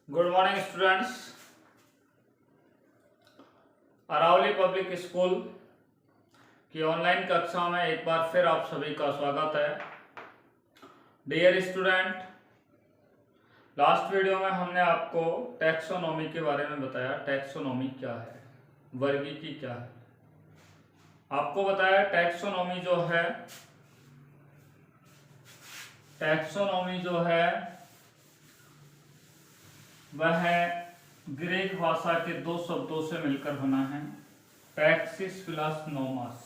Good morning students. Aravali public school की online कक्षा में एक बार फिर आप सभी का स्वागत है। डियर स्टूडेंट, लास्ट वीडियो में हमने आपको टैक्सोनॉमी के बारे में बताया। टैक्सोनॉमी क्या है, वर्गीकी क्या है। आपको बताया टैक्सोनॉमी जो है वह ग्रीक भाषा के दो शब्दों से मिलकर बना है, taxis plus nomos.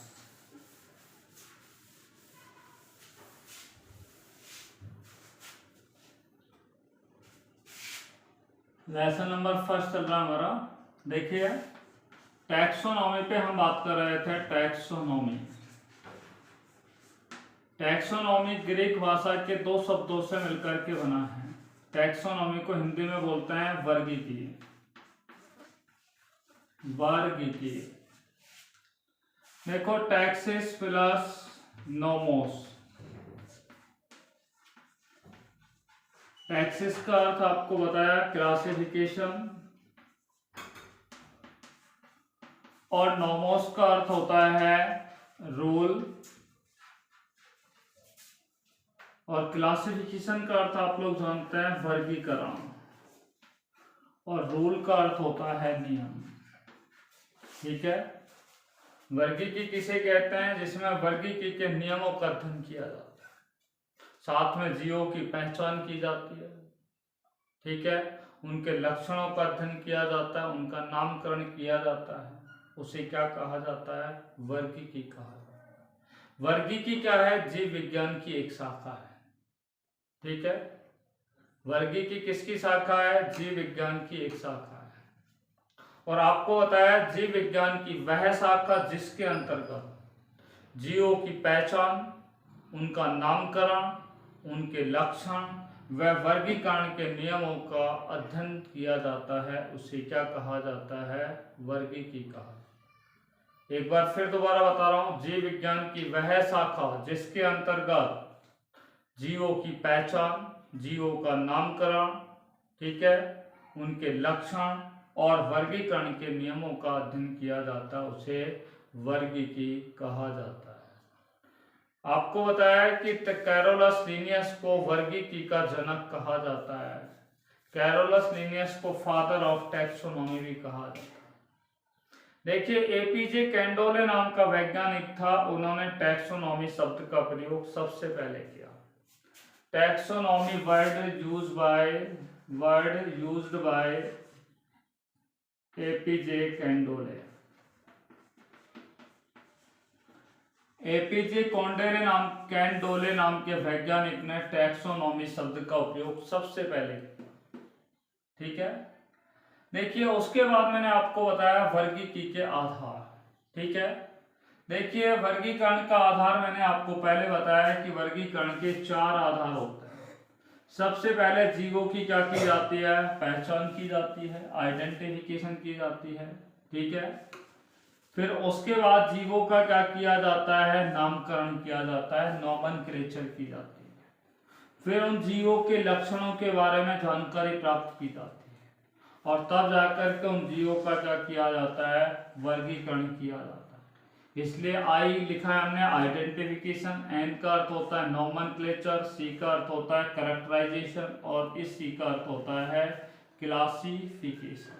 Lesson number first चल रहा है हमारा। देखिए, टैक्सोनॉमी पे हम बात कर रहे थे। टैक्सोनॉमी ग्रीक भाषा के दो शब्दों से मिलकर के बना है। टैक्सोनॉमी को हिंदी में बोलते हैं वर्गीकीय। देखो, टैक्सिस प्लस नोमोस। टैक्सिस का अर्थ आपको बताया क्लासिफिकेशन, और नोमोस का अर्थ होता है रूल, और क्लासिफिकेशन का अर्थ आप लोग जानते हैं वर्गीकरण, और रूल का अर्थ होता है नियम। ठीक है, वर्गीकी किसे कहते हैं? जिसमें वर्गीकी के नियमों का अध्ययन किया जाता है, साथ में जीवों की पहचान की जाती है। ठीक है, उनके लक्षणों का अध्ययन किया जाता है, उनका नामकरण किया जाता है। उसे क्या कहा जाता है? वर्गीकी कहा जाता है। वर्गीकी क्या है? जीव विज्ञान की एक शाखा है। ठीक है, वर्गीकी किसकी शाखा है? जीव विज्ञान की एक शाखा है। और आपको बताया जीव विज्ञान की वह शाखा जिसके अंतर्गत जीवों की पहचान, उनका नामकरण, उनके लक्षण व वर्गीकरण के नियमों का अध्ययन किया जाता है, उसे क्या कहा जाता है? वर्गीकी कहा। एक बार फिर दोबारा बता रहा हूं, जीव विज्ञान की वह शाखा जिसके अंतर्गत जीवों की पहचान, जीवों का नामकरण, ठीक है, उनके लक्षण और वर्गीकरण के नियमों का अध्ययन किया जाता है, उसे वर्गीकी कहा जाता है। आपको बताया कि कैरोलस लिनियस को वर्गीकी का जनक कहा जाता है। कैरोलस लिनियस को फादर ऑफ टैक्सोनॉमी भी कहा जाता है। देखिए, एपीजे कैंडोले नाम का वैज्ञानिक था, उन्होंने टैक्सोनॉमी शब्द का प्रयोग सबसे पहले किया। Taxonomy word used by APJ Candolle. APJ Candolle नाम के वैज्ञानिक ने टैक्सोनॉमी शब्द का उपयोग सबसे पहले किया। ठीक है, देखिए, उसके बाद मैंने आपको बताया वर्गीकी के आधार। ठीक है, देखिए, वर्गीकरण का आधार मैंने आपको पहले बताया कि वर्गीकरण के 4 आधार होते हैं। सबसे पहले जीवों की क्या की जाती है? पहचान की जाती है, आइडेंटिफिकेशन की जाती है। ठीक है, फिर उसके बाद जीवों का क्या किया जाता है? नामकरण किया जाता है, नॉमेनक्लेचर की जाती है। फिर उन जीवों के लक्षणों के बारे में जानकारी प्राप्त की जाती है, और तब जाकर के उन जीवों का क्या किया जाता है? वर्गीकरण किया जाता है। इसलिए आई लिखा है हमने आइडेंटिफिकेशन, एन का अर्थ होता है नॉमेनक्लेचर, सी का अर्थ होता है कैरेक्टराइजेशन, और इस सी का अर्थ होता है क्लासिफिकेशन।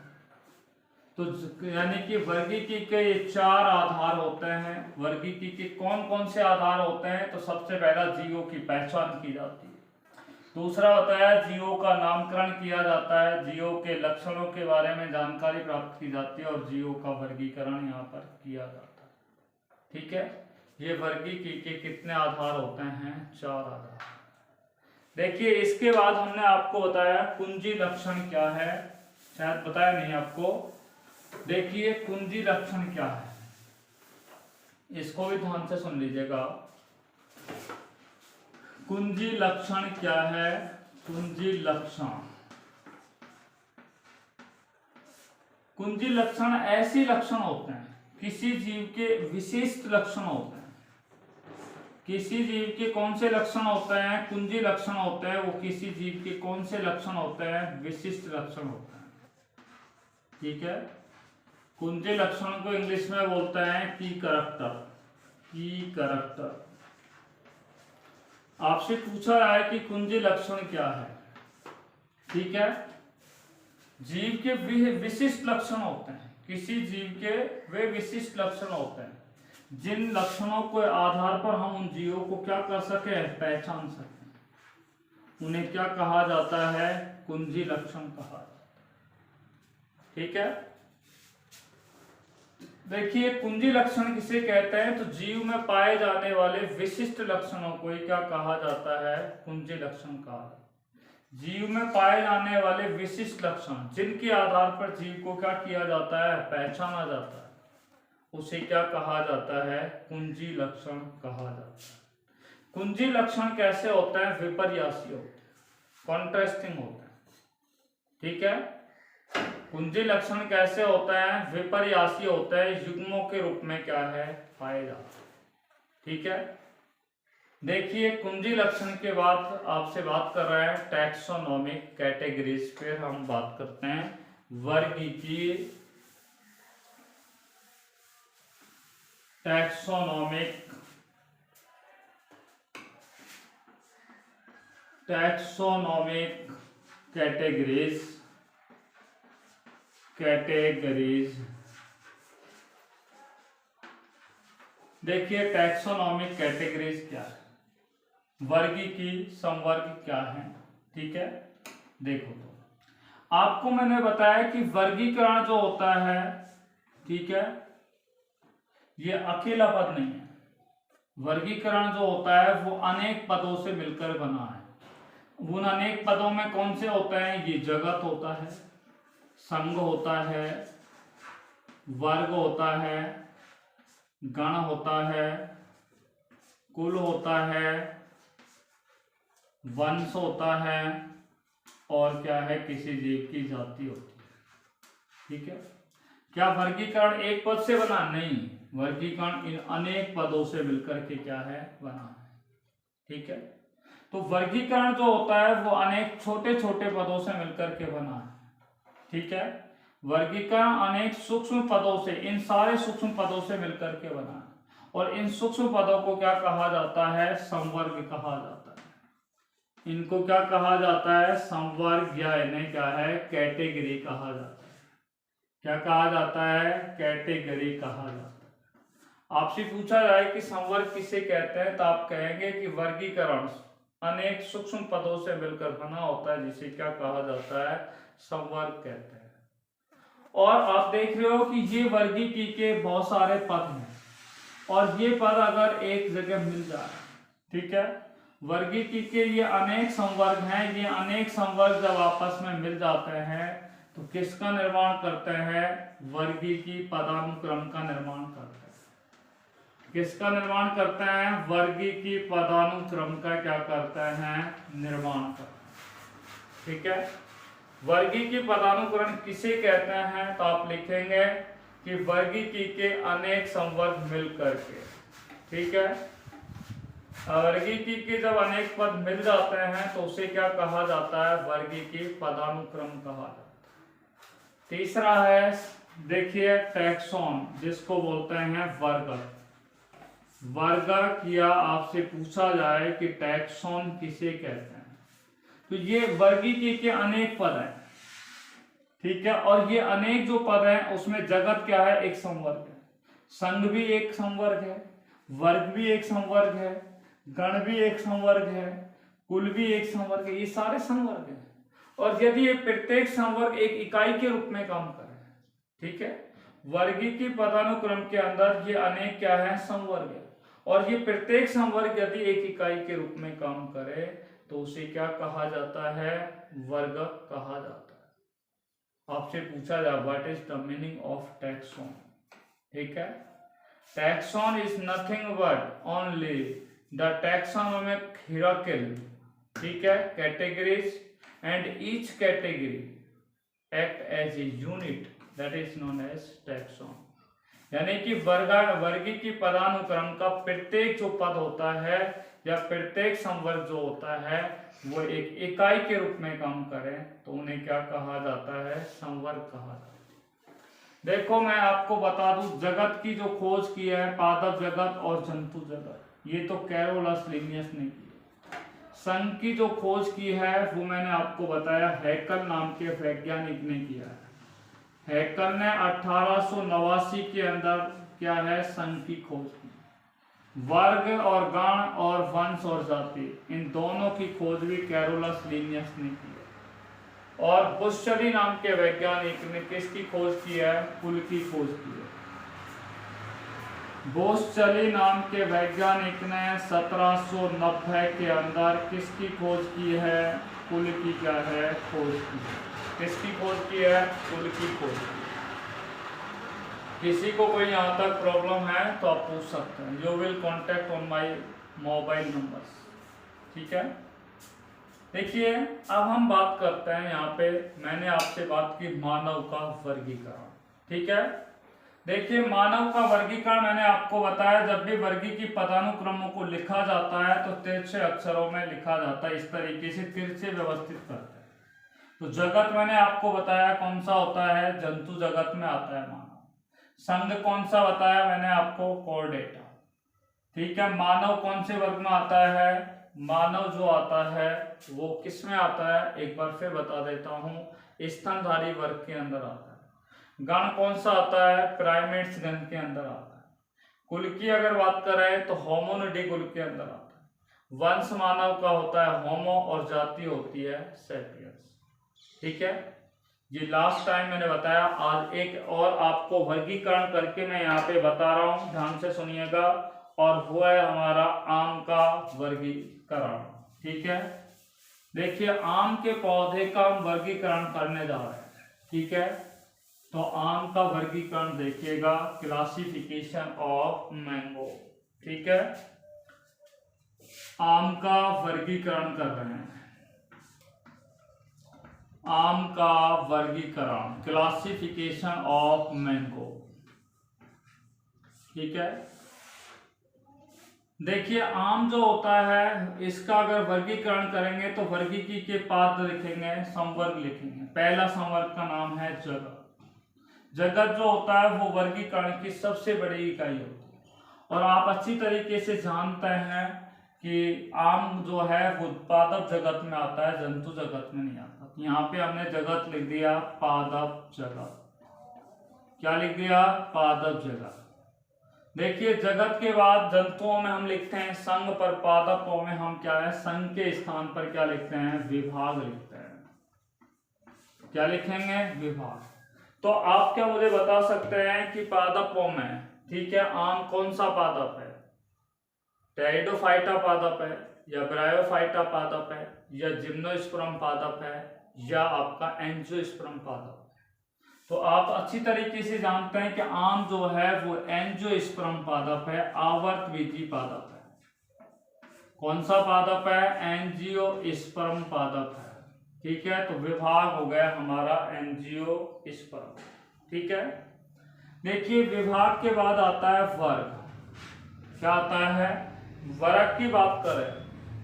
तो यानी कि वर्गीकी के ये 4 आधार होते हैं। वर्गीकी के कौन कौन से आधार होते हैं? तो सबसे पहला जीवों की पहचान की जाती है, दूसरा बताया जीवों का नामकरण किया जाता है, जीवों के लक्षणों के बारे में जानकारी प्राप्त की जाती है, और जीवों का वर्गीकरण यहाँ पर किया जाता है। ठीक है, ये वर्गीकी के कितने आधार होते हैं? 4 आधार। देखिए, इसके बाद हमने आपको बताया कुंजी लक्षण क्या है, शायद बताया नहीं आपको। देखिए, कुंजी लक्षण क्या है, इसको भी ध्यान से सुन लीजिएगा। कुंजी लक्षण क्या है? कुंजी लक्षण ऐसे लक्षण होते हैं, किसी जीव के विशिष्ट लक्षण होते हैं, किसी जीव के कौन से लक्षण होते हैं? कुंजी लक्षण होते हैं। वो किसी जीव के कौन से लक्षण होते हैं? विशिष्ट लक्षण होते हैं। ठीक है, कुंजी लक्षण को इंग्लिश में बोलते हैं की कैरेक्टर। की कैरेक्टर। आपसे पूछा रहा है कि कुंजी लक्षण क्या है। ठीक है, जीव के विशिष्ट लक्षण होते हैं। किसी जीव के वे विशिष्ट लक्षण होते हैं जिन लक्षणों के आधार पर हम उन जीवों को क्या कर सके? पहचान सके। उन्हें क्या कहा जाता है? कुंजी लक्षण कहा जाता है। ठीक है, देखिए कुंजी लक्षण किसे कहते हैं? तो जीव में पाए जाने वाले विशिष्ट लक्षणों को ही क्या कहा जाता है? कुंजी लक्षण कहा जाता है। जीव में पाए जाने वाले विशिष्ट लक्षण जिनके आधार पर जीव को क्या किया जाता है? पहचाना जाता है, उसे क्या कहा जाता है? कुंजी लक्षण कहा जाता है। कुंजी लक्षण कैसे होते हैं? विपर्यासी होते हैं, कॉन्ट्रास्टिंग होते हैं। ठीक है, कुंजी लक्षण कैसे होते हैं? विपर्यासी होते हैं, युग्मों के रूप में क्या है? पाए जाते हैं। ठीक है, देखिए कुंजी लक्षण के बाद आपसे बात कर रहे हैं टैक्सोनॉमिक कैटेगरीज। फिर हम बात करते हैं वर्गीकीय टैक्सोनॉमिक कैटेगरीज। देखिए टैक्सोनॉमिक कैटेगरीज क्या है, वर्गीकीय संवर्ग क्या है। ठीक है, देखो तो आपको मैंने बताया कि वर्गीकरण जो होता है, ठीक है, ये अकेला पद नहीं है। वर्गीकरण जो होता है वो अनेक पदों से मिलकर बना है। उन अनेक पदों में कौन से होते हैं? ये जगत होता है, संघ होता है, वर्ग होता है, गण होता है, कुल होता है, वंश होता है, और क्या है? किसी जीव की जाति होती है। ठीक है, क्या वर्गीकरण एक पद से बना? नहीं, वर्गीकरण इन अनेक पदों से मिलकर के क्या है? बना है। ठीक है, तो वर्गीकरण जो होता है वो अनेक छोटे छोटे पदों से मिलकर के बना है। ठीक है, वर्गीकरण अनेक सूक्ष्म पदों से, इन सारे सूक्ष्म पदों से मिलकर के बना है। और इन सूक्ष्म पदों को क्या कहा जाता है? संवर्ग कहा जाता है। इनको क्या कहा जाता है? संवर्ग, या इन्हें क्या है? कैटेगरी कहा जाता है। क्या कहा जाता है? कैटेगरी कहा जाता है। आपसे पूछा जाए कि संवर्ग किसे कहते हैं, तो आप कहेंगे कि वर्गीकरण अनेक सूक्ष्म पदों से मिलकर बना होता है, जिसे क्या कहा जाता है? संवर्ग कहते हैं। और आप देख रहे हो कि ये वर्गीकीय के बहुत सारे पद हैं, और ये पद अगर एक जगह मिल जाए, ठीक है, वर्गीकीय के ये अनेक संवर्ग हैं, ये अनेक संवर्ग जब आपस में मिल जाते हैं तो किसका निर्माण करते हैं? वर्गीकीय पदानुक्रम का निर्माण करते हैं। किसका निर्माण करते हैं? वर्गीकीय पदानुक्रम का क्या करते हैं? निर्माण करते हैं। ठीक है, वर्गीकीय पदानुक्रम किसे कहते हैं? तो आप लिखेंगे कि वर्गीकीय के अनेक संवर्ग मिलकर के। ठीक है, वर्गीकीय के जब अनेक पद मिल जाते हैं तो उसे क्या कहा जाता है? वर्गीकीय पदानुक्रम कहा जाता है। तीसरा है, देखिए टैक्सॉन, जिसको बोलते हैं वर्गक। वर्गक, या आपसे पूछा जाए कि टैक्सॉन किसे कहते हैं, तो ये वर्गीकीय के अनेक पद हैं। ठीक है, और ये अनेक जो पद हैं उसमें जगत क्या है? एक संवर्ग है, संघ भी एक संवर्ग है, वर्ग भी एक संवर्ग है, गण भी एक संवर्ग है, कुल भी एक संवर्ग है। ये सारे संवर्ग हैं, और यदि ये प्रत्येक संवर्ग एक इकाई के रूप में काम करे, ठीक है, वर्गीकीय पदानुक्रम के अंदर ये अनेक क्या है? संवर्ग है, और ये प्रत्येक संवर्ग यदि एक इकाई के रूप में काम करे तो उसे क्या कहा जाता है? वर्गक कहा जाता है। आपसे पूछा जाए what is the meaning of taxon. ठीक है, taxon is nothing but only the taxonomic hierarchy. ठीक है, categories and each category act as a unit that is known as taxon। यानी कि वर्गी की पदानुक्रम का प्रत्येक जो पद होता है या प्रत्येक संवर्ग जो होता है वो एक इकाई के रूप में काम करे तो उन्हें क्या कहा जाता है, संवर्ग कहा जाता है। देखो मैं आपको बता दूं, जगत की जो खोज की है पादप जगत और जंतु जगत, ये तो कैरोलस लिनियस ने की। संघ की जो खोज की है वो मैंने आपको बताया हैकल नाम के वैज्ञानिक ने किया है। हैकल ने 1889 के अंदर क्या है, संघ की खोज की। वर्ग और गण और वंश और जाति, इन दोनों की खोज भी कैरोलस लिनियस ने की है। और बुशचली नाम के वैज्ञानिक ने किसकी खोज की है, कुल की खोज की है। बुशचली नाम के वैज्ञानिक ने 1790 के अंदर किसकी खोज की है, कुल की क्या है, खोज की है। किसकी खोज की है, कुल की खोज की। किसी को कोई यहाँ तक प्रॉब्लम है तो आप पूछ सकते हैं। You will contact on my mobile numbers, ठीक है। देखिए अब हम बात करते हैं, यहाँ पे मैंने आपसे बात की मानव का वर्गीकरण, ठीक है। देखिए मानव का वर्गीकरण मैंने आपको बताया, जब भी वर्गी की पदानुक्रमों को लिखा जाता है तो तिरछे अक्षरों में लिखा जाता है, इस तरीके से तिरछे व्यवस्थित करते हैं। तो जगत मैंने आपको बताया कौन सा होता है, जंतु जगत में आता है मानव। संघ कौन सा बताया मैंने आपको, कोर्डेटा, ठीक है। मानव कौन से वर्ग में आता है, मानव जो आता है वो किस में आता है, एक बार फिर बता देता हूं, स्तनधारी वर्ग के अंदर आता है। गण कौन सा आता है, प्राइमेट्स गण के अंदर आता है। कुल की अगर बात करें तो होमोनिडी कुल के अंदर आता है। वंश मानव का होता है होमो और जाति होती है सेपियंस, ठीक है। ये लास्ट टाइम मैंने बताया, आज एक और आपको वर्गीकरण करके मैं यहाँ पे बता रहा हूँ, ध्यान से सुनिएगा, और वो है हमारा आम का वर्गीकरण, ठीक है। देखिए आम के पौधे का हम वर्गीकरण करने जा रहे हैं, ठीक है। तो आम का वर्गीकरण देखिएगा, क्लासिफिकेशन ऑफ मैंगो, ठीक है। आम का वर्गीकरण कर रहे हैं, आम का वर्गीकरण, क्लासिफिकेशन ऑफ मैंगो, ठीक है। देखिए आम जो होता है इसका अगर वर्गीकरण करेंगे तो वर्गीकी के पाद लिखेंगे, संवर्ग लिखेंगे। पहला संवर्ग का नाम है जगत। जगत जो होता है वो वर्गीकरण की सबसे बड़ी इकाई होती है। और आप अच्छी तरीके से जानते हैं कि आम जो है वो पादप जगत में आता है, जंतु जगत में नहीं आता। यहाँ पे हमने जगत लिख दिया पादप जगत, क्या लिख दिया, पादप जगत। देखिए जगत के बाद जंतुओं में हम लिखते हैं संघ, पर पादपों में हम क्या है, संघ के स्थान पर क्या लिखते हैं, विभाग लिखते हैं। क्या लिखेंगे, विभाग। तो आप क्या मुझे बता सकते हैं कि पादपों में, ठीक है, आम कौन सा पादप है, टेरिडोफाइटा पादप है या ब्रायोफाइटा पादप है या जिम्नोस्पर्म पादप है या आपका एंजियोस्पर्म पादप है। तो आप अच्छी तरीके से जानते हैं कि आम जो है वो एंजियोस्पर्म पादप है, आवर्तबीजी पादप है। कौन सा पादप है, एंजियोस्पर्म पादप है, ठीक है। तो विभाग हो गया हमारा एंजियोस्पर्म, ठीक है। देखिए विभाग के बाद आता है वर्ग। क्या आता है, वर्ग की बात करें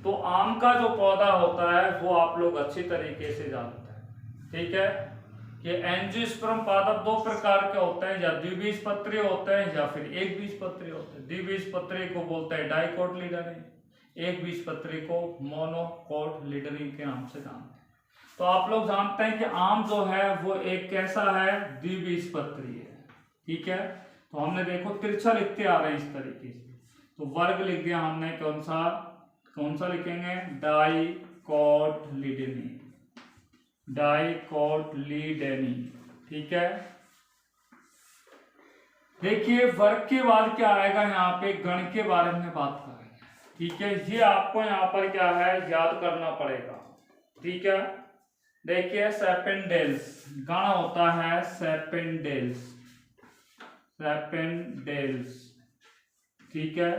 तो आम का जो पौधा होता है वो आप लोग अच्छी तरीके से जानते हैं, ठीक है। कि एंजियोस्पर्म पादप दो प्रकार के होते हैं, या द्विबीजपत्री होते हैं या फिर एक बीजपत्री होते हैं। द्विबीजपत्री को बोलते हैं डाइकोटिलीडनी, एक बीजपत्री को मोनोकोटिलीडनी के नाम से जानते हैं। तो आप लोग जानते हैं कि आम जो है वो एक कैसा है, द्विबीजपत्री है, ठीक है। तो हमने देखो तिरछा लिखते आ रहे हैं इस तरीके से, तो वर्ग लिख दिया हमने, कौन सा लिखेंगे, डाइकोटिलीडनी, डाइकोटिलीडनी, ठीक है। देखिए वर्ग के बाद क्या आएगा, यहाँ पे गण के बारे में बात करेंगे, ठीक है। ये आपको यहाँ पर क्या है, याद करना पड़ेगा, ठीक है। देखिए सेपेंडेल्स, गण होता है सेपेंडेल्स, सेपेंडेल्स, ठीक है।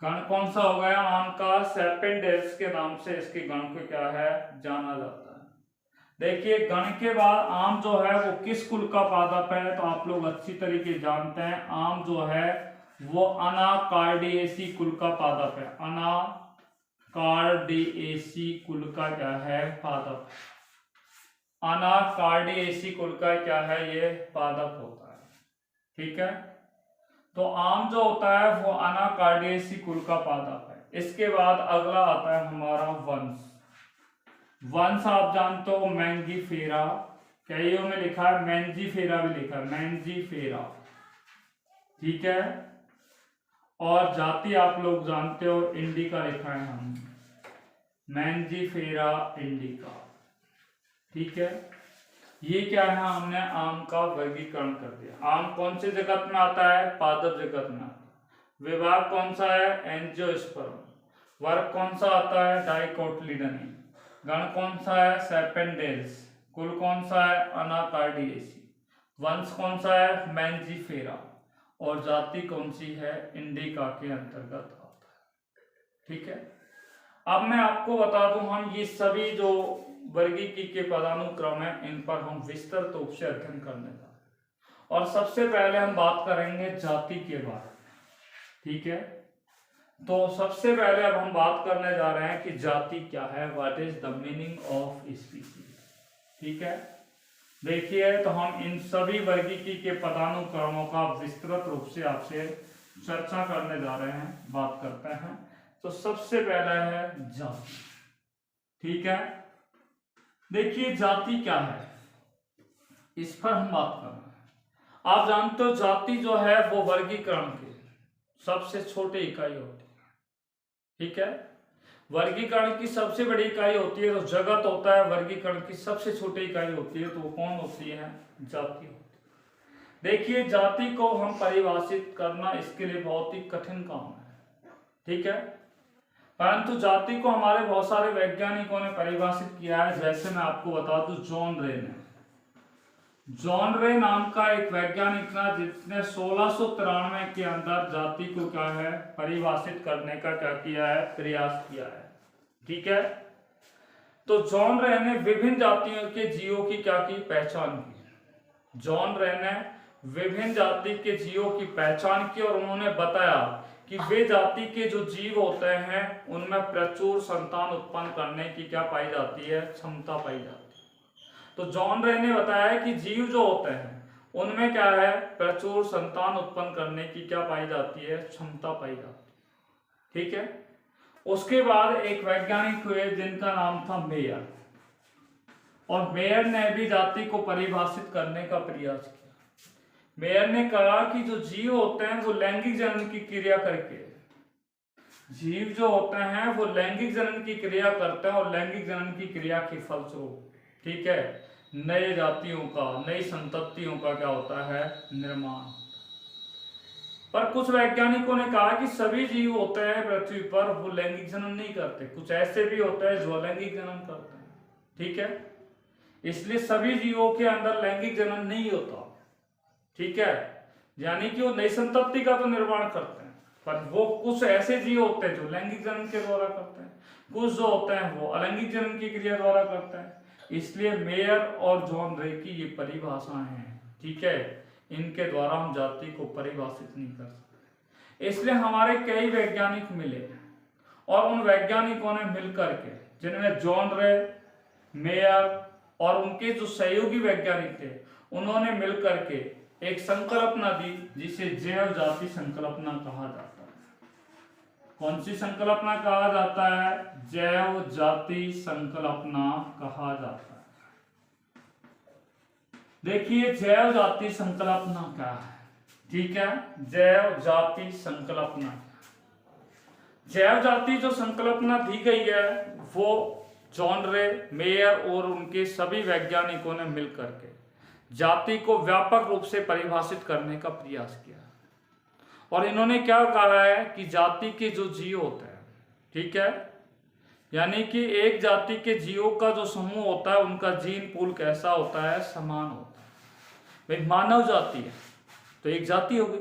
गण कौन सा हो गया, आम का सेपेंडेल्स के नाम से इसके गण को क्या है, जाना जाता है। देखिए गण के बाद आम जो है वो किस कुल का पादप है, तो आप लोग अच्छी तरीके जानते हैं आम जो है वो अनाकार्डियेसी कुल का पादप है। अनाकार्डियेसी कुल का क्या है, पादप। अनाकार्डियेसी कुल का क्या है, ये पादप होता है। ठीक है, तो आम जो होता है वो अनाकार्डियेसी कुल का पादप है। इसके बाद अगला आता है हमारा वंश। वंश आप जानते हो मैंजीफेरा, कईयों में लिखा है मैंजीफेरा भी लिखा है, मैंजीफेरा। ठीक है, और जाति आप लोग जानते हो इंडिका लिखा है हम, मैंजीफेरा इंडिका। ठीक है, ये क्या है, हमने आम का वर्गीकरण कर दिया। आम कौन से जगत में आता है, पादप जगत में आता है। विभाग कौन सा है, एंजियोस्पर्म। वर्ग कौन सा आता है, डाइकोटिलीडनी। गण कौन सा है, सेपेंडेल्स। कुल कौन सा है, अनाकार्डियेसी। वंश कौन सा है, मैंजीफेरा। और जाति कौन सी है, इंडिका के अंतर्गत आता है। ठीक है, अब मैं आपको बता दूं, हम ये सभी जो वर्गीकी के पदानुक्रम है इन पर हम विस्तृत रूप से अध्ययन करने जा रहे हैं। और सबसे पहले हम बात करेंगे जाति के बारे में। ठीक है, तो सबसे पहले अब हम बात करने जा रहे हैं कि जाति क्या है, what is the meaning of species. ठीक है, देखिए तो हम इन सभी वर्गीकी के पदानुक्रमों का विस्तृत रूप से आपसे चर्चा करने जा रहे हैं, बात करते हैं। तो सबसे पहला है जाति। ठीक है, देखिए जाति क्या है, इस पर हम बात कर रहे हैं। आप जानते हो जाति जो है वो वर्गीकरण की सबसे छोटी इकाई होती है। ठीक है, वर्गीकरण की सबसे बड़ी इकाई होती है तो जगत होता है, वर्गीकरण की सबसे छोटी इकाई होती है तो वो कौन होती है, जाति होती है। देखिए जाति को हम परिभाषित करना इसके लिए बहुत ही कठिन काम है। ठीक है, परंतु जाति को हमारे बहुत सारे वैज्ञानिकों ने परिभाषित किया है। जैसे मैं आपको बता दूं, जॉन रे ने, जॉन रे नाम का एक वैज्ञानिक था जिसने 1693 के अंदर जाति को क्या है, परिभाषित करने का क्या किया है, प्रयास किया है। ठीक है, तो जॉन रे ने विभिन्न जातियों के जीवों की क्या की, पहचान की। जॉन रे ने विभिन्न जाति के जीवों की पहचान की और उन्होंने बताया कि वे जाति के जो जीव होते हैं उनमें प्रचुर संतान उत्पन्न करने की क्या पाई जाती है, क्षमता पाई जाती है। तो जॉन रे ने बताया कि जीव जो होते हैं उनमें क्या है, प्रचुर संतान उत्पन्न करने की क्या पाई जाती है, क्षमता पाई जाती है। ठीक है, उसके बाद एक वैज्ञानिक हुए जिनका नाम था मेयर, और मेयर ने भी जाति को परिभाषित करने का प्रयास किया। मेयर ने कहा कि जो जीव होते हैं वो लैंगिक जनन की क्रिया करके, जीव जो होते हैं वो लैंगिक जनन की क्रिया करते हैं और लैंगिक जनन की क्रिया के फलस्वरूप, ठीक है, नए जातियों का, नई संततियों का क्या होता है, निर्माण। पर कुछ वैज्ञानिकों ने कहा कि सभी जीव होते हैं पृथ्वी पर वो लैंगिक जनन नहीं करते, कुछ ऐसे भी होते हैं जो अलैंगिक जनन करते हैं। ठीक है, इसलिए सभी जीवों के अंदर लैंगिक जनन नहीं होता। ठीक है, यानी कि वो नई संतति का तो निर्माण करते हैं, पर वो कुछ ऐसे जीव होते हैं जो लैंगिक जनन के द्वारा करते हैं, कुछ जो होते हैं वो अलैंगिक जनन की क्रिया द्वारा करते हैं। इसलिए मेयर और जॉन रे की ये परिभाषाएं हैं। ठीक है, इनके द्वारा हम जाति को परिभाषित नहीं कर सकते। इसलिए हमारे कई वैज्ञानिक मिले और उन वैज्ञानिकों ने मिलकर के, जिनमें जॉन रे, मेयर और उनके जो सहयोगी वैज्ञानिक थे, उन्होंने मिलकर के एक संकल्पना दी जिसे जैव जाति संकल्पना कहा जाता है। कौन सी संकल्पना कहा जाता है, जैव जाति संकल्पना कहा जाता है। देखिए जैव जाति संकल्पना क्या है। ठीक है, जैव जाति संकल्पना, जैव जाति जो संकल्पना दी गई है वो जॉन रे, मेयर और उनके सभी वैज्ञानिकों ने मिलकर के जाति को व्यापक रूप से परिभाषित करने का प्रयास किया। और इन्होंने क्या कहा है कि जाति के जो जीव होते हैं, ठीक है, यानी कि एक जाति के जीवों का जो समूह होता है उनका जीन पूल कैसा होता है, समान होता है। भाई मानव जाति है तो एक जाति हो गई,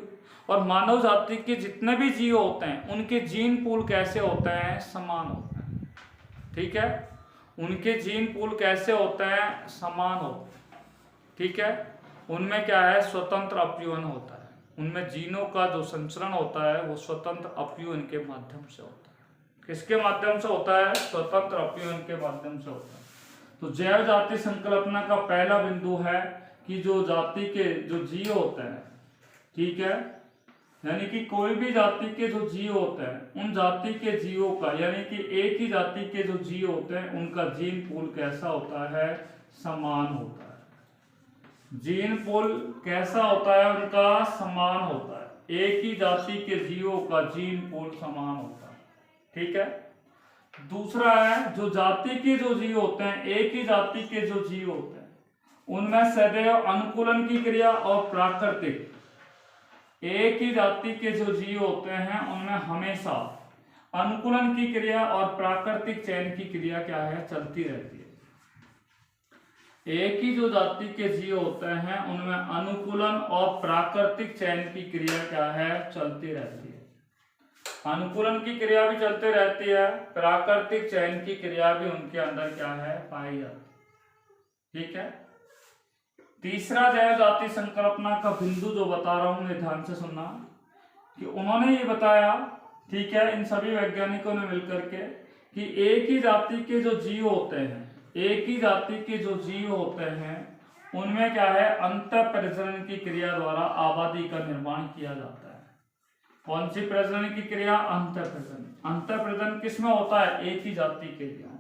और मानव जाति के जितने भी जीव होते हैं उनके जीन पूल कैसे होते हैं, समान होते हैं। ठीक है, उनके जीन पूल कैसे होते हैं, समान होते हैं, ठीक है। उनमें क्या है, स्वतंत्र अपव्यूहन होता है, उनमें जीनों का जो संचरण होता है वो स्वतंत्र अपव्यूहन के माध्यम से होता है। किसके माध्यम से होता है, स्वतंत्र अपव्यूहन के माध्यम से होता है। तो जैव जाति संकल्पना का पहला बिंदु है कि जो जाति के जो जीव होते हैं, ठीक है, यानी कि कोई भी जाति के जो जीव होते हैं उन जाति के जीवों का, यानी कि एक ही जाति के जो जीव होते हैं उनका जीन पूल कैसा होता है, समान होता है। जीन पूल कैसा होता है, उनका समान होता है। एक ही जाति के जीवों का जीन पूल समान होता है, ठीक है। दूसरा है, जो जाति के जो जीव होते हैं, एक ही जाति के जो जीव होते हैं उनमें सदैव अनुकूलन की क्रिया और प्राकृतिक, एक ही जाति के जो जीव होते हैं उनमें हमेशा अनुकूलन की क्रिया और प्राकृतिक चयन की क्रिया क्या है, चलती रहती है। एक ही जो जाति के जीव होते हैं उनमें अनुकूलन और प्राकृतिक चयन की क्रिया क्या है, चलती रहती है। अनुकूलन की क्रिया भी चलती रहती है, प्राकृतिक चयन की क्रिया भी उनके अंदर क्या है, पाई जाती है, ठीक है। तीसरा जैव जाति संकल्पना का बिंदु जो बता रहा हूं मैं, ध्यान से सुनना, कि उन्होंने ये बताया, ठीक है, इन सभी वैज्ञानिकों ने मिलकर के, कि एक ही जाति के जो जीव होते हैं, एक ही जाति के जो जीव होते हैं उनमें क्या है, अंतः प्रजनन की क्रिया द्वारा आबादी का निर्माण किया जाता है। कौन सी प्रजनन की क्रिया, अंतः प्रजनन। अंतः प्रजनन किसमें होता है, एक ही जाति के जीवों।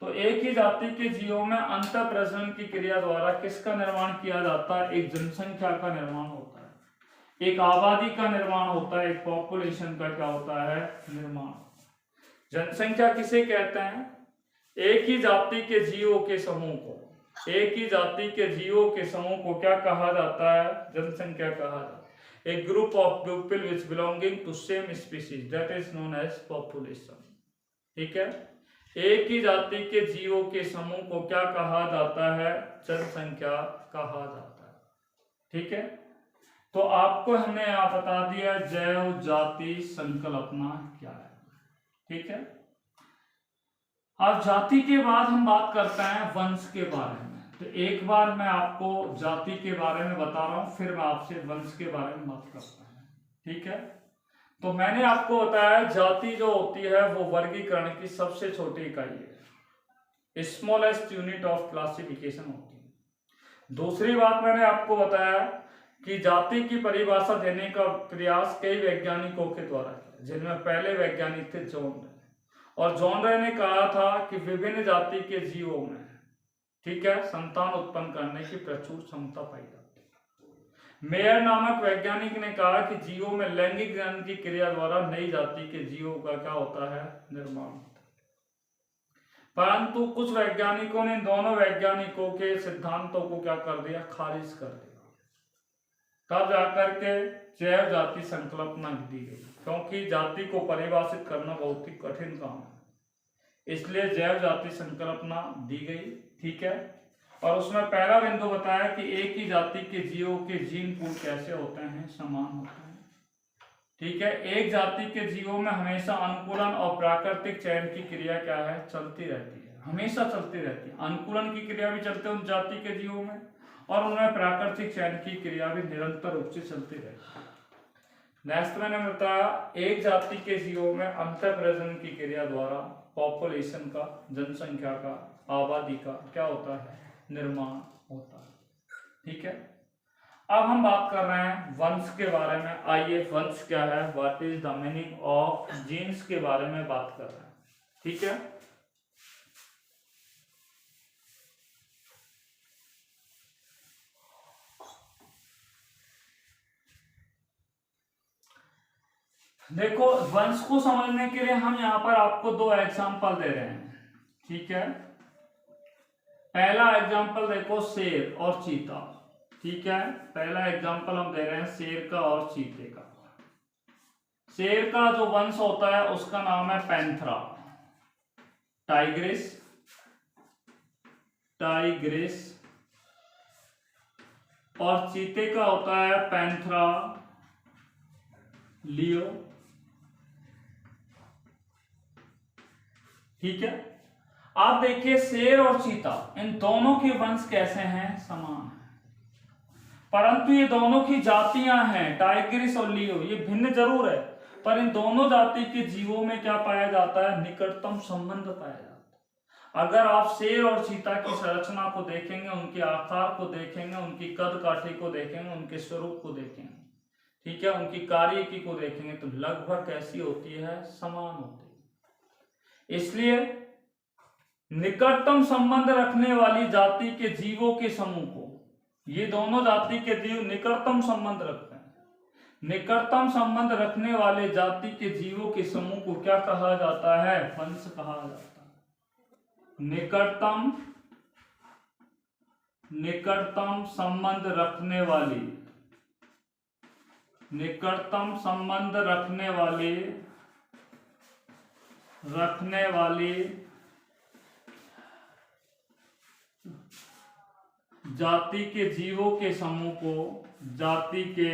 तो एक ही जाति के जीवों में अंतः प्रजनन की क्रिया द्वारा किसका निर्माण किया जाता है, एक जनसंख्या का निर्माण होता है, एक आबादी का निर्माण होता है, एक पॉपुलेशन का क्या होता है, निर्माण। जनसंख्या किसे कहते हैं, एक ही जाति के जीवों के समूह को, एक ही जाति के जीवों के समूह को क्या कहा जाता है, जनसंख्या कहा जाता है। एक group of people which belonging to same species, that is known as population, ठीक है। एक ही जाति के जीवों के समूह को क्या कहा जाता है, जनसंख्या कहा जाता है, ठीक है। तो आपको हमने यहां बता दिया जैव जाति संकल्पना क्या है, ठीक है। अब जाति के बाद हम बात करते हैं वंश के बारे में। तो एक बार मैं आपको जाति के बारे में बता रहा हूं, फिर मैं आपसे वंश के बारे में बात करता हूं, ठीक है। तो मैंने आपको बताया जाति जो होती है वो वर्गीकरण की सबसे छोटी इकाई है, स्मॉलेस्ट यूनिट ऑफ क्लासिफिकेशन होती है। दूसरी बात मैंने आपको बताया कि जाति की परिभाषा देने का प्रयास कई वैज्ञानिकों के द्वारा किया, जिनमें पहले वैज्ञानिक थे जॉन रे, और जॉन रे ने कहा था कि विभिन्न जाति के जीवों में, ठीक है, संतान उत्पन्न करने की प्रचुर क्षमता पाई जाती है। मेयर नामक वैज्ञानिक ने कहा कि जीवों में लैंगिक जनन की क्रिया द्वारा नई जाति के जीवों का क्या होता है, निर्माण होता है। परंतु कुछ वैज्ञानिकों ने दोनों वैज्ञानिकों के सिद्धांतों को क्या कर दिया, खारिज कर दिया। तब जाकर के जैव जाति संकल्पना दी गई, क्योंकि जाति को परिभाषित करना बहुत ही कठिन काम है, इसलिए जैव जाति संकल्पना दी गई, ठीक है। और उसमें पहला बिंदु बताया कि एक ही जाति के जीवों के जीन पूल कैसे होते हैं, समान होते हैं, ठीक है। एक जाति के जीवों में हमेशा अनुकूलन और प्राकृतिक चयन की क्रिया क्या है, चलती रहती है, हमेशा चलती रहती है। अनुकूलन की क्रिया भी चलती है उन जाति के जीवों में, और उनमें प्राकृतिक चयन की क्रिया भी निरंतर रूप से चलती रहती है। नेक्स्ट मैंने बताया एक जाति के जीवों में अंतर प्रजनन की क्रिया द्वारा पॉपुलेशन का, जनसंख्या का, आबादी का क्या होता है, निर्माण होता है, ठीक है। अब हम बात कर रहे हैं वंश के बारे में। आइए वंश क्या है, what is the meaning of genes के बारे में बात कर रहे हैं, ठीक है। देखो वंश को समझने के लिए हम यहाँ पर आपको दो एग्जांपल दे रहे हैं, ठीक है। पहला एग्जांपल देखो शेर और चीता, ठीक है। पहला एग्जांपल हम दे रहे हैं शेर का और चीते का। शेर का जो वंश होता है उसका नाम है पैंथरा, टाइग्रिस, टाइग्रिस, और चीते का होता है पैंथरा लियो, ठीक है। आप देखिए शेर और चीता, इन दोनों के वंश कैसे हैं? समान है, परंतु ये दोनों की जातियां हैं, टाइग्रिस और लियो, ये भिन्न जरूर है, पर इन दोनों जाति के जीवों में क्या पाया जाता है? निकटतम संबंध पाया जाता है। अगर आप शेर और चीता की संरचना को देखेंगे, उनके आकार को देखेंगे, उनकी कद काठी को देखेंगे, उनके स्वरूप को देखेंगे, ठीक है, उनकी कार्यकी को देखेंगे, तो लगभग कैसी होती है? समान होती है। इसलिए निकटतम संबंध रखने वाली जाति के जीवों के समूह को, ये दोनों जाति के जीव निकटतम संबंध रखते हैं, निकटतम संबंध रखने वाले जाति के जीवों के समूह को क्या कहा जाता है? वंश कहा जाता है। निकटतम संबंध रखने वाली, निकटतम संबंध रखने वाली जाति के जीवों के समूह को, जाति के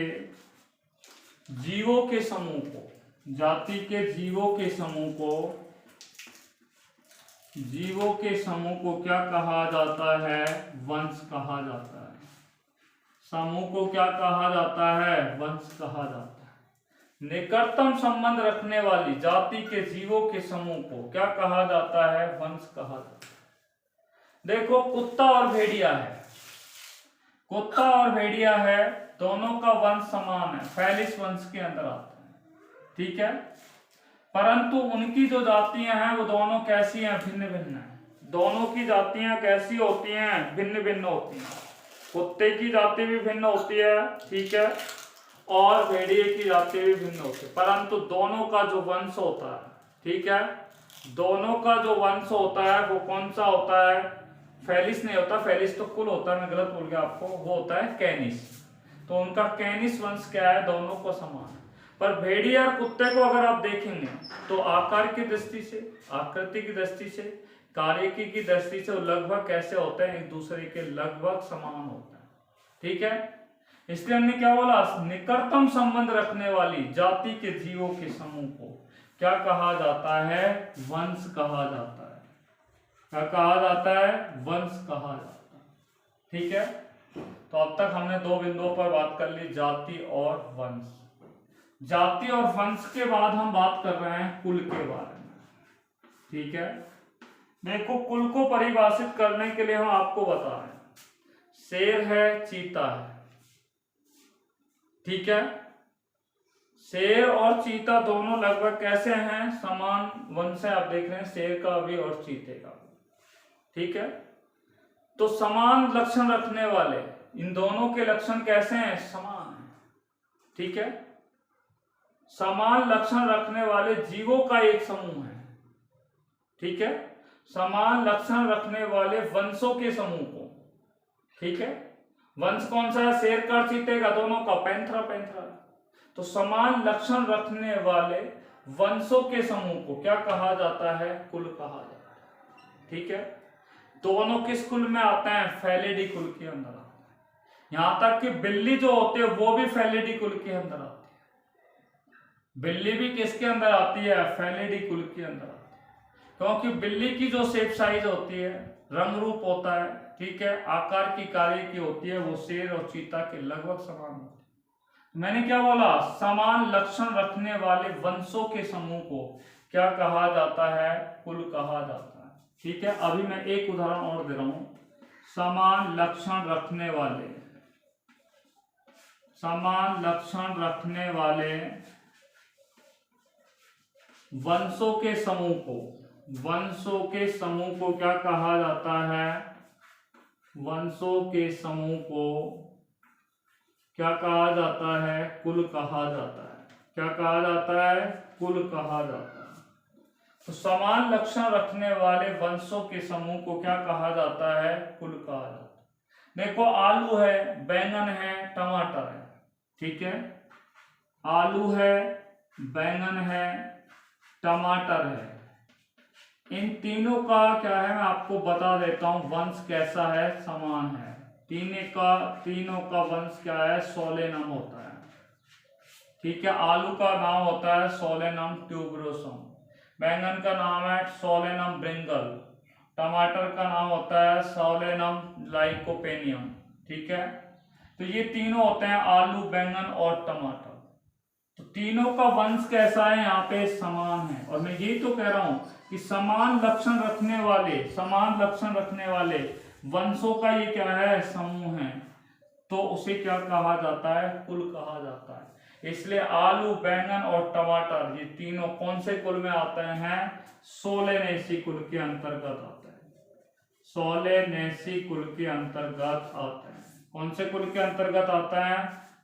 जीवों के समूह को, जाति के जीवों के समूह को, जीवों के समूह को क्या कहा जाता है? वंश कहा जाता है। समूह को क्या कहा जाता है? वंश कहा जाता है। निकटतम संबंध रखने वाली जाति के जीवों के समूह को क्या कहा जाता है? वंश कहा जाता है। देखो कुत्ता और भेड़िया है, कुत्ता और भेड़िया है, दोनों का वंश समान है, फैलिस वंश के अंदर आता है, ठीक है, परंतु उनकी जो जातियां हैं वो दोनों कैसी हैं? भिन्न भिन्न है। दोनों की जातियां कैसी होती हैं? भिन्न भिन्न होती हैं। कुत्ते की जाति भी भिन्न होती है, ठीक है, और भेड़िए की जाति भी भिन्न होती है, परंतु दोनों का जो वंश होता है, ठीक है, दोनों का जो वंश होता है वो कौन सा होता है? फैलिस नहीं होता, फैलिस तो कुल होता है, मैं गलत बोल गया आपको, वो होता है कैनिस। तो उनका कैनिस वंश क्या है? दोनों को समान है। पर भेड़िया और कुत्ते को अगर आप देखेंगे तो आकार की दृष्टि से, आकृति की दृष्टि से, कार्यकी की दृष्टि से लगभग कैसे होते हैं? एक दूसरे के लगभग समान होते हैं, ठीक है। इसलिए हमने क्या बोला? निकटतम संबंध रखने वाली जाति के जीवों के समूह को क्या कहा जाता है? वंश कहा जाता है। क्या कहा जाता है? वंश कहा जाता है, ठीक है। तो अब तक हमने दो बिंदुओं पर बात कर ली, जाति और वंश। जाति और वंश के बाद हम बात कर रहे हैं कुल के बारे में, ठीक है। देखो कुल को परिभाषित करने के लिए हम आपको बता रहे हैं, शेर है, चीता है, ठीक है। शेर और चीता दोनों लगभग कैसे हैं? समान वंश है। आप देख रहे हैं शेर का भी और चीते का भी, ठीक है। तो समान लक्षण रखने वाले इन दोनों के लक्षण कैसे हैं? समान है, ठीक है। समान लक्षण रखने वाले जीवों का एक समूह है, ठीक है। समान लक्षण रखने वाले वंशों के समूह को, ठीक है। वंश कौन सा है? शेर का, चीते का, दोनों का पैंथरा पैंथरा। तो समान लक्षण रखने वाले वंशों के समूह को क्या कहा जाता है? कुल कहा जाता है, ठीक है। दोनों किस कुल में आते हैं? फैलिडी कुल के अंदर आते हैं। यहां तक कि बिल्ली जो होती है वो भी फैलिडी कुल के अंदर आती है। बिल्ली भी किसके अंदर आती है? फैलिडी कुल के अंदर आती है, क्योंकि बिल्ली की जो शेप साइज होती है, रंग रूप होता है, ठीक है, आकार की कार्य की होती है, वो शेर और चीता के लगभग समान होती है। मैंने क्या बोला? समान लक्षण रखने वाले वंशों के समूह को क्या कहा जाता है? कुल कहा जाता है, ठीक है। अभी मैं एक उदाहरण और दे रहा हूं। समान लक्षण रखने वाले, समान लक्षण रखने वाले वंशों के समूह को, वंशों के समूह को क्या कहा जाता है? वंशों के समूह को क्या कहा जाता है? कुल कहा जाता है। क्या कहा जाता है? कुल कहा जाता है। तो समान लक्षण रखने वाले वंशों के समूह को क्या कहा जाता है? कुल कहा जाता है। देखो आलू है, बैंगन है, टमाटर है, ठीक है। आलू है, बैंगन है, टमाटर है। इन तीनों का क्या है मैं आपको बता देता हूं, वंश कैसा है? समान है। तीनों का वंश क्या है? सोलेनम होता है, ठीक है। आलू का नाम होता है सोलेनम ट्यूबरोसम, बैंगन का नाम है सोलेनम ब्रिंगल, टमाटर का नाम होता है सोलेनम लाइकोपेनियम। ठीक है, तो ये तीनों होते हैं आलू, बैंगन और टमाटर। तो तीनों का वंश कैसा है, यहाँ पे समान है। और मैं यही तो कह रहा हूं कि समान लक्षण रखने वाले वंशों का ये क्या है, समूह है। तो उसे क्या कहा जाता है, कुल कहा जाता है। इसलिए आलू, बैंगन और टमाटर ये तीनों कौन से कुल में आते हैं, सोलेनेसी कुल के अंतर्गत आते हैं। सोलेनेसी कुल के अंतर्गत आते हैं। कौन से कुल के अंतर्गत आता है,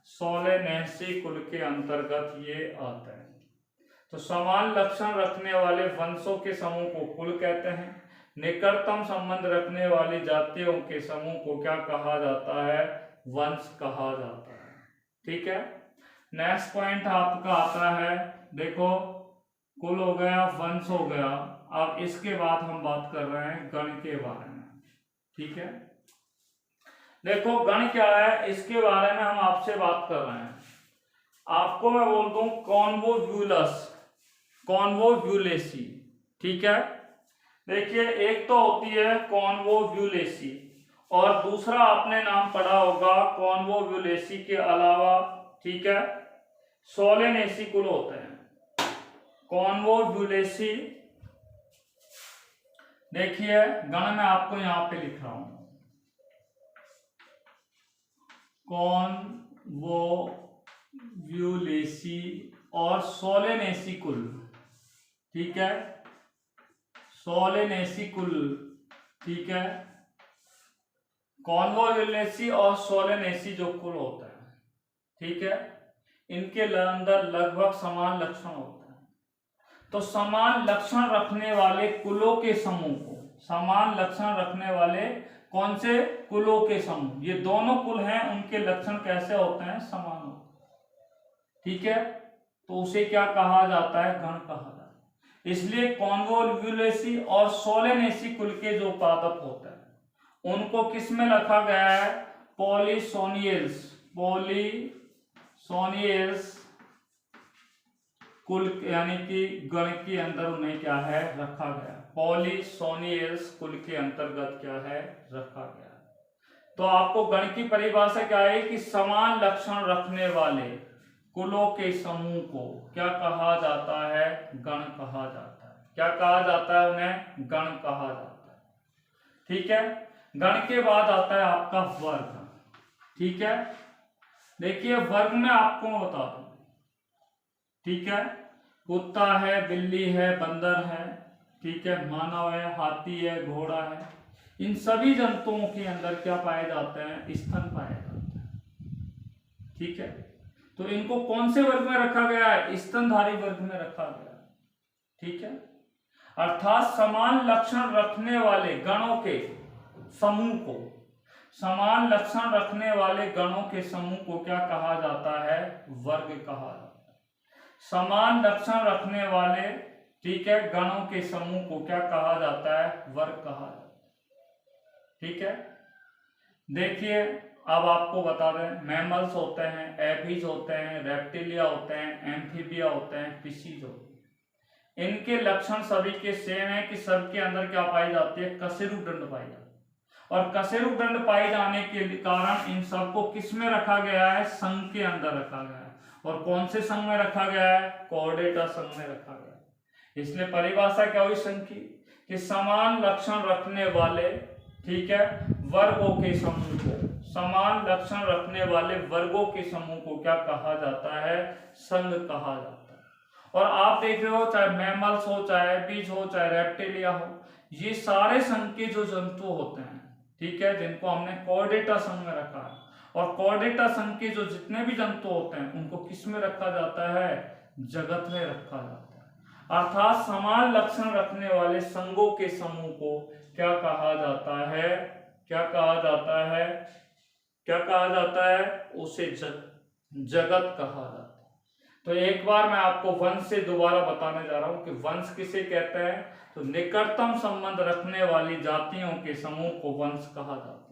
सोलेनेसी कुल के अंतर्गत ये आते हैं। तो समान लक्षण रखने वाले वंशों के समूह को कुल कहते हैं। निकटतम संबंध रखने वाली जातियों के समूह को क्या कहा जाता है, वंश कहा जाता है। ठीक है, नेक्स्ट पॉइंट आपका आता है, देखो कुल हो गया, वंश हो गया। अब इसके बाद हम बात कर रहे हैं गण के बारे में। ठीक है, देखो गण क्या है, इसके बारे में हम आपसे बात कर रहे हैं। आपको मैं बोल दूं कॉन्वोव्यूलेसी। ठीक है, देखिए एक तो होती है कॉन्वोव्यूलेसी और दूसरा आपने नाम पढ़ा होगा कॉन्वोव्यूलेसी के अलावा, ठीक है, सोलेनेसी कुल होते हैं। कॉन्वोव्यूलेसी, देखिए गण में आपको यहां पे लिख रहा हूं, कॉन्वोव्यूलेसी और सोलेनेसी कुल। ठीक है, सोलेनेसी कुल। ठीक है, कॉन्वोव्यूलेसी और सोलेनेसी जो कुल होता है, ठीक है, इनके अंदर लगभग समान लक्षण होते हैं। तो समान लक्षण रखने वाले कुलों के समूह को, समान लक्षण रखने वाले कौन से, कुलों के समूह, ये दोनों कुल हैं, उनके लक्षण कैसे होते हैं, समान होते हैं। ठीक है, तो उसे क्या कहा जाता है, गण कहा जाता है। इसलिए कॉन्वोल्वुलेसी और सोलेनेसी कुल के जो पादप होते हैं उनको किस में रखा गया है, पॉलीसोनियल्स कुल यानी कि गण के अंदर उन्हें क्या है, रखा गया। पॉलीसोनियल्स कुल के अंतर्गत क्या है, रखा गया। तो आपको गण की परिभाषा क्या है कि समान लक्षण रखने वाले कुलों के समूह को क्या कहा जाता है, गण कहा जाता है। क्या कहा जाता है, उन्हें गण कहा जाता है। ठीक है, गण के बाद आता है आपका वर्ग। ठीक है, देखिए वर्ग में आपको मैं बता दूं, ठीक है, कुत्ता है, बिल्ली है, बंदर है, ठीक है, मानव है, हाथी है, घोड़ा है, इन सभी जंतुओं के अंदर क्या पाए जाते हैं, स्तन पाए जाते हैं। ठीक है, तो इनको कौन से वर्ग में रखा गया है, स्तनधारी वर्ग में रखा गया है। ठीक है, अर्थात समान लक्षण रखने वाले गणों के समूह को, समान लक्षण रखने वाले गणों के समूह को क्या कहा जाता है, वर्ग कहा जाता है। समान लक्षण रखने वाले, ठीक है, गणों के समूह को क्या कहा जाता है, वर्ग कहा जाता है। ठीक है, देखिए अब आपको बता दें, मैमल्स होते हैं, एफिज होते हैं, रेप्टिलिया होते हैं, एम्फीबिया होते हैं, फिशिज होते हैं। इनके लक्षण सभी के सेम है कि सबके अंदर क्या पाई जाती है, कशेरुकदंड पाई जाती है। और कशेरुकदंड पाए जाने के कारण इन सबको किस में रखा गया है, संघ के अंदर रखा गया है। और कौन से संघ में रखा गया है, कॉर्डेटा संघ में रखा गया है। इसलिए परिभाषा क्या हुई संघ की, कि समान लक्षण रखने वाले, ठीक है, वर्गों के समूह को, समान लक्षण रखने वाले वर्गों के समूह को क्या कहा जाता है, संघ कहा जाता है। और आप देख रहे हो, चाहे मैमल्स हो, चाहे बीज हो, चाहे रेप्टिलिया हो, ये सारे संघ के जो जंतु होते हैं, ठीक है, जिनको हमने कॉर्डेटा संघ में रखा है। और कॉर्डेटा संघ के जो जितने भी जंतु होते हैं उनको किस में रखा जाता है, जगत में रखा जाता है। अर्थात समान लक्षण रखने वाले संघों के समूह को क्या कहा जाता है, क्या कहा जाता है, क्या कहा जाता है, उसे जगत कहा जाता है। तो एक बार मैं आपको वंश से दोबारा बताने जा रहा हूं कि वंश किसे कहते हैं। तो निकटतम संबंध रखने वाली जातियों के समूह को वंश कहा जाता है।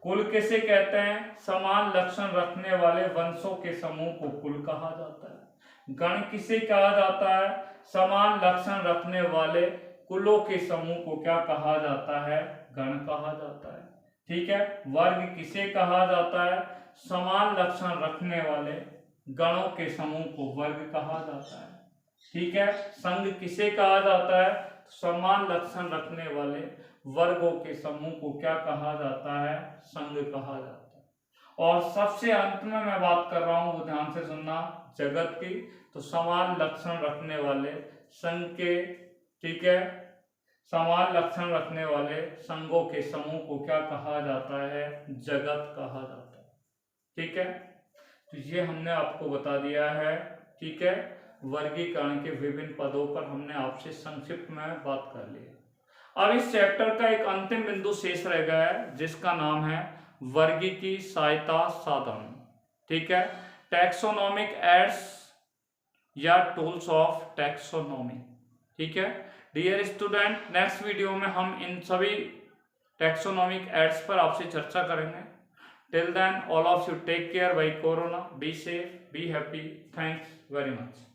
कुल किसे कहते हैं, समान लक्षण रखने वाले वंशों के समूह को कुल कहा जाता है। गण किसे कहा जाता है, समान लक्षण रखने वाले कुलों के समूह को क्या कहा जाता है? गण कहा जाता है। ठीक है। वर्ग किसे कहा जाता है? समान लक्षण रखने वाले गणों के समूह को वर्ग कहा जाता है। ठीक है। संघ किसे कहा जाता है? समान लक्षण रखने वाले वर्गों के समूह को क्या कहा जाता है? संघ कहा जाता है। और सबसे अंत में मैं बात कर रहा हूं, वो ध्यान से सुनना, जगत की। तो समान लक्षण रखने वाले संघ के, ठीक है, समान लक्षण रखने वाले संघों के समूह को क्या कहा जाता है? जगत कहा जाता है। ठीक है। तो ये हमने आपको बता दिया है। ठीक है। वर्गीकरण के विभिन्न पदों पर हमने आपसे संक्षिप्त में बात कर ली। अब इस चैप्टर का एक अंतिम बिंदु शेष रह गया है, जिसका नाम है वर्गीकी सहायता साधन। ठीक है। टैक्सोनॉमिक एड्स या टूल्स ऑफ टैक्सोनॉमी। ठीक है। डियर स्टूडेंट, नेक्स्ट वीडियो में हम इन सभी टैक्सोनॉमिक एड्स पर आपसे चर्चा करेंगे। Till then, all of you take care by corona, be safe, be happy, thanks very much.